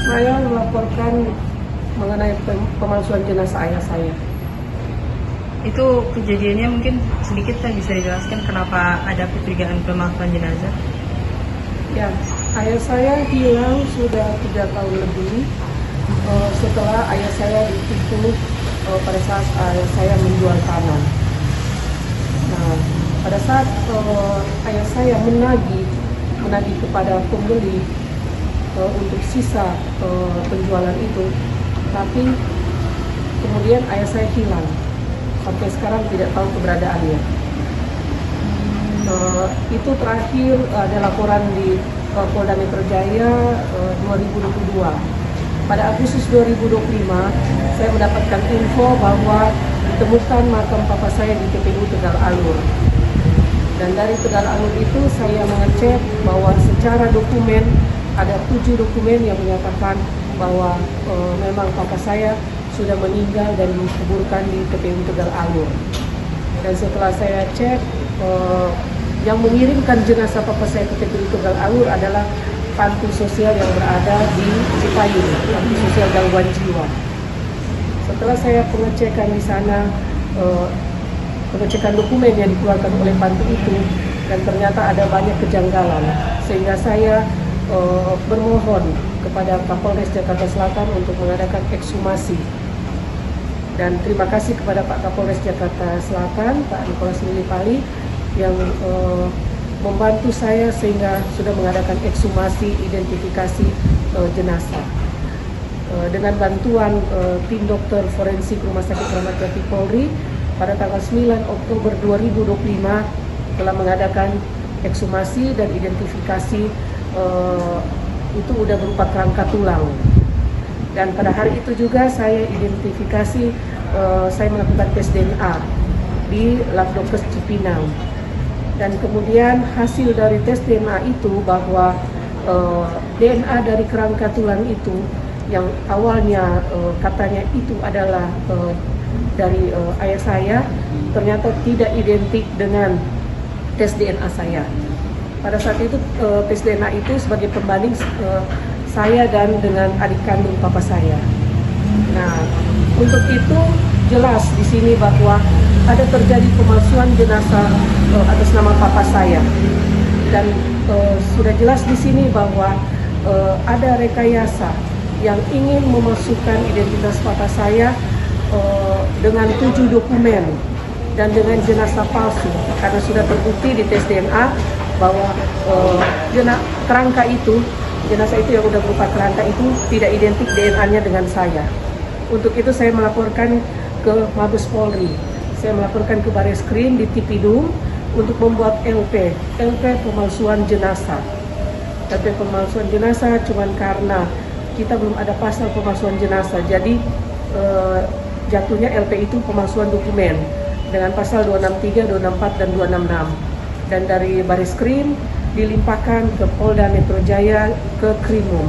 Saya melaporkan mengenai pemalsuan jenazah ayah saya. Itu kejadiannya mungkin sedikit bisa dijelaskan kenapa ada kecurigaan pemalsuan jenazah? Ya, ayah saya hilang sudah 3 tahun lebih setelah ayah saya ditipu pada saat ayah saya menjual tanah. Nah, pada saat ayah saya menagih kepada pembeli untuk sisa penjualan itu, tapi kemudian ayah saya hilang. Sampai sekarang tidak tahu keberadaannya. Itu terakhir ada laporan di Polda Metro Jaya 2022. Pada Agustus 2025, saya mendapatkan info bahwa ditemukan makam papa saya di TPU Tegal Alur. Dan dari Tegal Alur itu saya mengecek bahwa secara dokumen ada 7 dokumen yang menyatakan bahwa memang papa saya sudah meninggal dan dikuburkan di TPU Tegal Alur. Dan setelah saya cek, yang mengirimkan jenazah papa saya ke TPU Tegal Alur adalah panti sosial yang berada di Cipayung, panti sosial gangguan jiwa. Setelah saya pengecekan di sana, pengecekan dokumen yang dikeluarkan oleh panti itu, dan ternyata ada banyak kejanggalan, sehingga saya bermohon kepada Kapolres Jakarta Selatan untuk mengadakan ekshumasi. Dan terima kasih kepada Pak Kapolres Jakarta Selatan, Pak Nicholas Lillipali, yang membantu saya sehingga sudah mengadakan ekshumasi identifikasi jenazah. Dengan bantuan tim dokter forensik Rumah Sakit Kramat Jati Polri, pada tanggal 9 Oktober 2025 telah mengadakan ekshumasi dan identifikasi itu udah berupa kerangka tulang. Dan pada hari itu juga saya identifikasi, saya melakukan tes DNA di Labdokes Cipinang. Dan kemudian hasil dari tes DNA itu bahwa DNA dari kerangka tulang itu yang awalnya katanya itu adalah dari ayah saya, ternyata tidak identik dengan tes DNA saya. Pada saat itu tes DNA itu sebagai pembanding saya dan dengan adik kandung papa saya. Nah, untuk itu jelas di sini bahwa ada terjadi pemalsuan jenazah atas nama papa saya, dan sudah jelas di sini bahwa ada rekayasa yang ingin memasukkan identitas papa saya dengan 7 dokumen dan dengan jenazah palsu, karena sudah terbukti di tes DNA bahwa kerangka itu, jenazah itu yang sudah berupa kerangka itu tidak identik DNA-nya dengan saya. Untuk itu saya melaporkan ke Mabes Polri, saya melaporkan ke Bareskrim di Tipidum untuk membuat LP pemalsuan jenazah. LP pemalsuan jenazah cuman karena kita belum ada pasal pemalsuan jenazah, jadi jatuhnya LP itu pemalsuan dokumen dengan pasal 263, 264, dan 266. Dan dari Bareskrim dilimpahkan ke Polda Metro Jaya ke Krimum.